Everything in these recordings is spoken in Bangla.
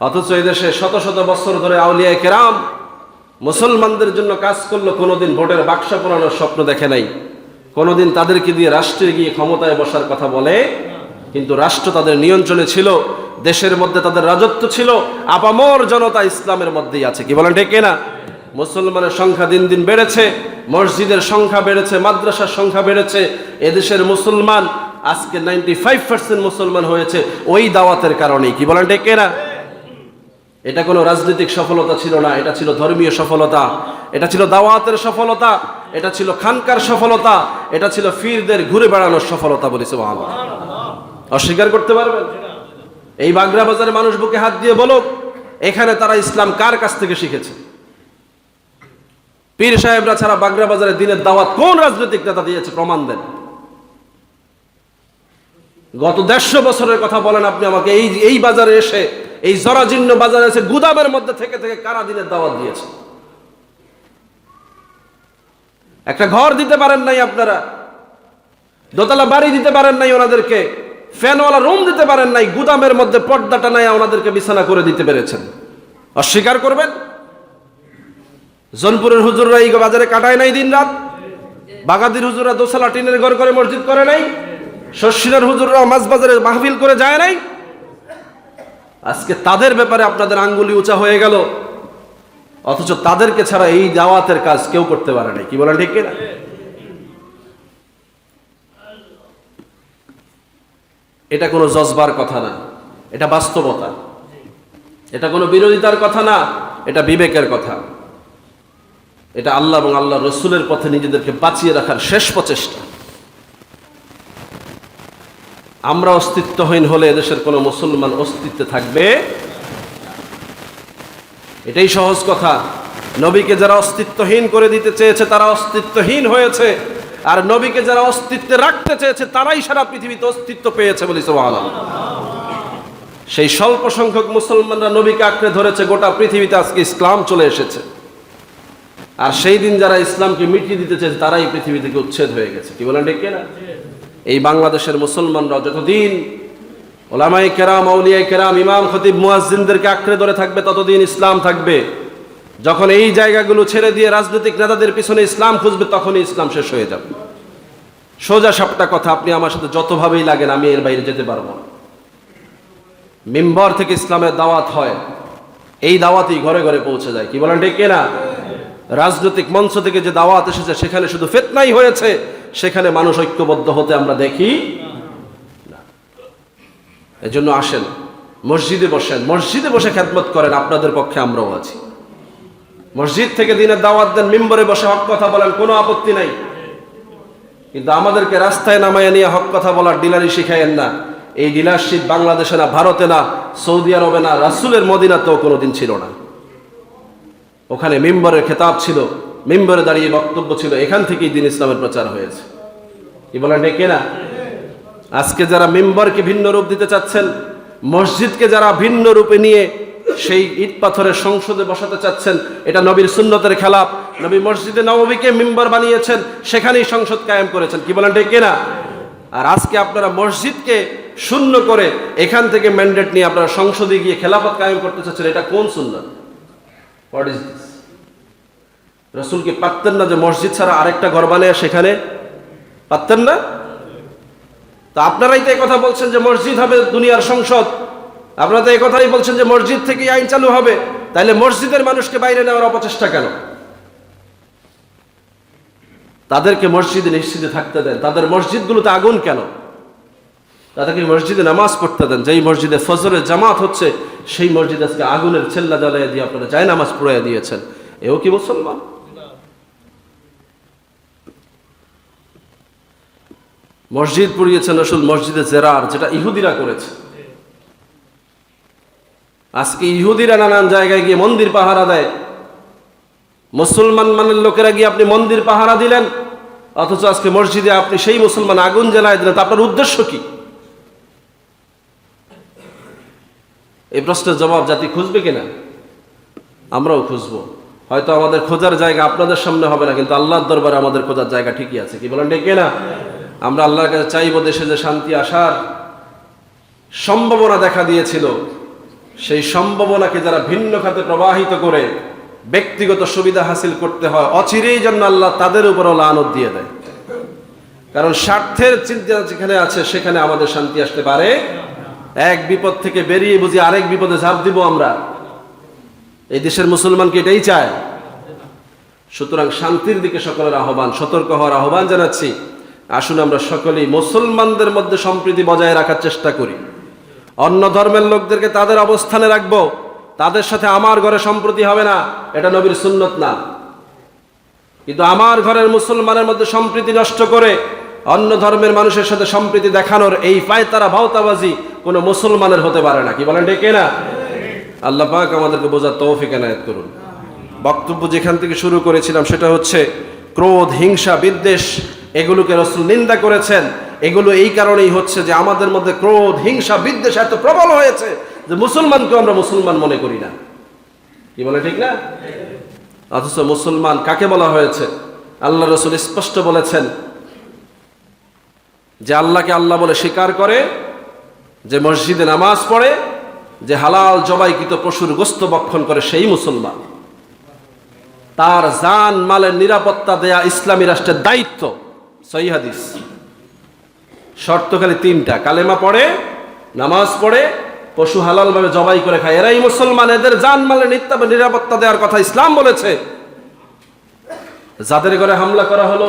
অথচ এদেশে শত শত বছর ধরে আউলিয়া কেরাম মুসলমানদের জন্য কাজ করলো, কোনোদিন ভোটের বাক্সা পোড়ানোর স্বপ্ন দেখে নাই, কোনোদিন তাদেরকে দিয়ে রাষ্ট্রে গিয়ে ক্ষমতায় বসার কথা বলে, কিন্তু রাষ্ট্র তাদের নিয়ন্ত্রণে ছিল, দেশের মধ্যে তাদের রাজত্ব ছিল, আপামর জনতা ইসলামের মধ্যেই আছে। কি বলেন ঠিক না? মুসলমানের সংখ্যা দিন দিন বেড়েছে, মসজিদের সংখ্যা বেড়েছে, মাদ্রাসার সংখ্যা বেড়েছে। এদেশের মুসলমান আজকে 95% মুসলমান হয়েছে ওই দাওয়াতের কারণেই। কি বলেন ঠিক না? এটা কোনো রাজনৈতিক সফলতা ছিল না, এটা ছিল ধর্মীয় সফলতা, এটা ছিল দাওয়াতের সফলতা, এটা ছিল খানকার সফলতা, এটা ছিল ফিরদের ঘুরে বেড়ানোর সফলতা। বলি সুবহানাল্লাহ। অস্বীকার করতে পারবেন? এই বাগড়া বাজারের মানুষ বুকে হাত দিয়ে বলো, এখানে তারা ইসলাম কার কাছ থেকে শিখেছে? পীর সাহেবরা ছাড়া বাগড়া বাজারে দিনের দাওয়াত কোন রাজনৈতিক নেতা দিয়েছে? প্রমাণ দেন। গত 150 বছরের কথা বলেন আপনি আমাকে। এই বাজারে এসে, এই জরাজীর্ণ বাজারে এসে গুদামের মধ্যে থেকে থেকে কারা দিনের দাওয়াত দিয়েছে? একটা ঘর দিতে পারেন নাই আপনারা, দোতলা বাড়ি দিতে পারেন নাই ওনাদেরকে, ফ্যানওয়ালা রুম দিতে পারেন নাই, গুদামের মধ্যে পর্দাটা নাই ওনাদেরকে বিছানা করে দিতে পেরেছেন। অস্বীকার করবেন? জনপুরের হুজুররা এই বাজারে কাটায় নাই দিন রাত? বাগাদির হুজুররা দোতলা টিনের ঘর করে মসজিদ করে নাই? শর্ষিনার হুজুররা মাছ বাজারে মাহফিল করে যায় নাই? আজকে তাদের ব্যাপারে আপনাদের আঙ্গুলি উঁচা হয়ে গেল, অথচ তাদেরকে ছাড়া এই দাওয়াতের কাজ কেউ করতে পারে নাই। কি বলেন ঠিক না? এটা কোনো জজবার কথা না, এটা বাস্তবতা। এটা কোনো বিরোধিতার কথা না, এটা বিবেকের কথা। এটা আল্লাহ এবং আল্লাহ রসুলের পথে নিজেদেরকে বাঁচিয়ে রাখার শেষ প্রচেষ্টা। আমরা অস্তিত্বহীন হলে এদেশের কোনো মুসলমান অস্তিত্বে থাকবে? এটাই সহজ কথা। নবীকে যারা অস্তিত্বহীন করে দিতে চেয়েছে তারা অস্তিত্বহীন হয়েছে, আর নবীকে যারা অস্তিত্বে রাখতে চেয়েছে তারাই সারা পৃথিবীতে অস্তিত্ব পেয়েছে। বলি সুবহানাল্লাহ। সেই স্বল্প সংখ্যক মুসলমানরা নবীকে আঁকড়ে ধরেছে, গোটা পৃথিবীতে আজকে ইসলাম চলে এসেছে। আর সেই দিন যারা ইসলামকে মিটিয়ে দিতে চেয়েছে তারাই পৃথিবী থেকে উচ্ছেদ হয়ে গেছে। কি বলেন ঠিক না? এই বাংলাদেশের মুসলমানরা যতদিন ওলামায়ে কেরাম, আউলিয়ায়ে কেরাম, ইমাম, খতিব, মুয়াজ্জিনদেরকে আঁকড়ে ধরে থাকবে ততদিন ইসলাম থাকবে। যখন এই জায়গাগুলো ছেড়ে দিয়ে রাজনৈতিক নেতাদের পিছনে ইসলাম খুঁজবে তখনই ইসলাম শেষ হয়ে যাবে। সোজা সাপটা কথা, আপনি আমার সাথে যতভাবেই লাগেন আমি এর বাইরে যেতে পারবো না। মিম্বর থেকে ইসলামের দাওয়াত হয়, এই দাওয়াতই ঘরে ঘরে পৌঁছে যায়। কি বলেন ঠিক না? রাজনৈতিক মঞ্চ থেকে যে দাওয়াত এসেছে সেখানে শুধু ফিতনাই হয়েছে, সেখানে মানুষ ঐক্যবদ্ধ হতে আমরা দেখি না। এজন্য আসেন, মসজিদে বসেন, মসজিদে বসে খেদমত করেন, আপনাদের পক্ষে আমরাও আছি। মসজিদ থেকে দিনের দাওয়াত দেন, মিম্বরে বসে হক কথা বলেন, কোনো আপত্তি নাই। কিন্তু আমাদেরকে রাস্তায় নামাইয়া নিয়ে হক কথা বলার ডিলারি শিখাইয়েন না। এই ডিলারশিপ বাংলাদেশে না, ভারতে না, সৌদি আরবে না, রাসূলের মদিনাতেও কোনোদিন ছিল না। ওখানে মিম্বরের খেতাব ছিল, মিম্বরে দাঁড়িয়ে বক্তব্য ছিল, এখান থেকেই দিন ইসলামের প্রচার হয়েছে। কি বলেন ঠিক না? আজকে যারা মিম্বরকে ভিন্ন রূপ দিতে চাচ্ছেন, মসজিদকে যারা ভিন্ন রূপে নিয়ে সেই ইট পাথরের সংসদে বসাতে চাচ্ছেন, এটা নবীর সুন্নতের খেলাফ। নবী মসজিদে নববীকে মিম্বর বানিয়েছেন, সেখানেই সংসদ কায়েম করেছেন। কি বলেন ঠিক না? আর আজকে আপনারা মসজিদকে শূন্য করে এখান থেকে ম্যান্ডেট নিয়ে আপনারা সংসদে গিয়ে খেলাফত কায়েম করতে চাচ্ছেন, এটা কোন সুন্নাত? What is this? রাসূল কি পারতেন না যে মসজিদ ছাড়া আরেকটা ঘর বানিয়ে সেখানে? পারতেন না? তা আপনারাই তো এই কথা বলছেন যে মসজিদ হবে দুনিয়ার সংসদ, আপনারা তো এই কথাই বলছেন যে মসজিদ থেকেই আইন চালু হবে। তাইলে মসজিদের মানুষকে বাইরে নেওয়ার অপচেষ্টা কেন? তাদেরকে মসজিদে নিশ্চিতে থাকতে দেন। তাদের মসজিদগুলোতে আগুন কেন? তাদেরকে মসজিদে নামাজ পড়তে দেন। যেই মসজিদে ফজরের জামাত হচ্ছে সেই মসজিদে আজকে আগুনের ছেল্লা জ্বালিয়ে দিয়ে আপনারা যায় নামাজ পড়াইয়া দিয়েছেন। এও কি মুসলমান? মসজিদ পুড়িয়েছেন রাসূল মসজিদে জেরার, যেটা ইহুদিরা করেছে। আজকে ইহুদিরা নানান জায়গায় গিয়ে মন্দির পাহারা দেয়, মুসলমান মানের লোকেরা গিয়ে আপনি মন্দির পাহারা দিলেন, অথচ আজকে মসজিদে আপনি সেই মুসলমান আগুন জ্বালায় দিলেন। তা আপনার উদ্দেশ্য কি? এই প্রশ্নের জবাব জাতি খুঁজবে কিনা? আমরাও খুঁজবো। হয়তো আমাদের খোঁজার জায়গা আপনাদের সামনে হবে না, কিন্তু আল্লাহর দরবারে আমাদের খোঁজার জায়গা ঠিকই আছে। কি বলেন ঠিক না? আমরা আল্লাহর কাছে চাইবো দেশে যে শান্তি আসার সম্ভাবনা দেখা দিয়েছিল সেই সম্ভাবনাকে যারা ভিন্ন খাতে প্রবাহিত করে ব্যক্তিগত সুবিধা হাসিল করতে হয়, অচিরেই জন্য আল্লাহ তাদের উপরও লানত দিয়ে দেয়। কারণ স্বার্থের চিন্তা যেখানে আছে সেখানে আমাদের শান্তি আসতে পারে। এক বিপদ থেকে বেরিয়ে বুঝি আরেক বিপদে ঝাঁপ দিব আমরা? এই দেশের মুসলমানকে এটাই চায়। সুতরাং শান্তির দিকে সকলের আহ্বান, সতর্ক হওয়ার আহ্বান জানাচ্ছি। আসুন আমরা সকলেই মুসলমানদের মধ্যে সম্প্রীতি বজায় রাখার চেষ্টা করি। অন্য ধর্মের লোকদেরকে তাদের অবস্থানে রাখবো, তাদের সাথে আমার ঘরে সম্প্রীতি হবে না, এটা নবীর সুন্নত না। কিন্তু আমার ঘরের মুসলমানের মধ্যে সম্প্রীতি নষ্ট করে অন্য ধর্মের মানুষের সাথে সম্প্রীতি দেখানোর এই পায়তারা ভাওতাবাজি কোনো মুসলমানের হতে পারে না। কি বলেন ঠিক না? আল্লাহ পাক আমাদেরকে বোঝার তৌফিক এনায়েত করুন। বক্তব্য যেখান থেকে শুরু করেছিলাম সেটা হচ্ছে ক্রোধ, হিংসা, বিদ্বেষ, এগুলোকে রাসূল নিন্দা করেছেন। এগুলো এই কারণেই হচ্ছে যে আমাদের মধ্যে ক্রোধ, হিংসা, বিদ্বেষ এত প্রবল হয়েছে যে মুসলমানকে আমরা মুসলমান মনে করি না। কি বলে ঠিক না? অথচ মুসলমান কাকে বলা হয়েছে? আল্লাহ রাসূল স্পষ্ট বলেছেন যে আল্লাহকে আল্লাহ বলে স্বীকার করে, যে মসজিদে নামাজ পড়ে, যে হালাল জবাইকৃত পশুর গোশত ভক্ষণ করে, সেই মুসলমান। তার জান মালের নিরাপত্তা দেয়া ইসলামী রাষ্ট্রের দায়িত্ব। সহিহ হাদিস। শর্ত খালি তিনটা: কালেমা পড়ে, নামাজ পড়ে, পশু হালালভাবে জবাই করে খায়, এরাই মুসলমান। এদের জান মালের নিরাপত্তা দেওয়ার কথা ইসলাম বলেছে। যাদের ঘরে হামলা করা হলো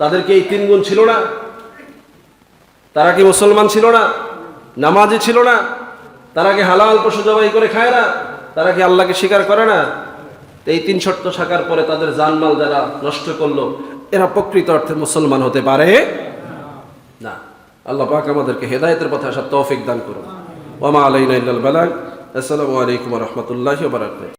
তাদেরকে এই তিন গুণ ছিল না? তারা কি মুসলমান ছিল না? নামাজি ছিল না? তারা কি হালাল পশু জবাই করে খায় না? তারা কি আল্লাহকে স্বীকার করে না? এই তিন শর্ত থাকার পরে তাদের জানমাল যারা নষ্ট করলো, এরা প্রকৃত অর্থে মুসলমান হতে পারে না। আল্লাহ পাক আমাদেরকে হেদায়েতের পথে আসার তৌফিক দান করুন। ওয়া মা আলাইনা ইল্লাল বালাগ। আসসালামু আলাইকুম ওয়া রাহমাতুল্লাহি ওয়া বারাকাতুহু।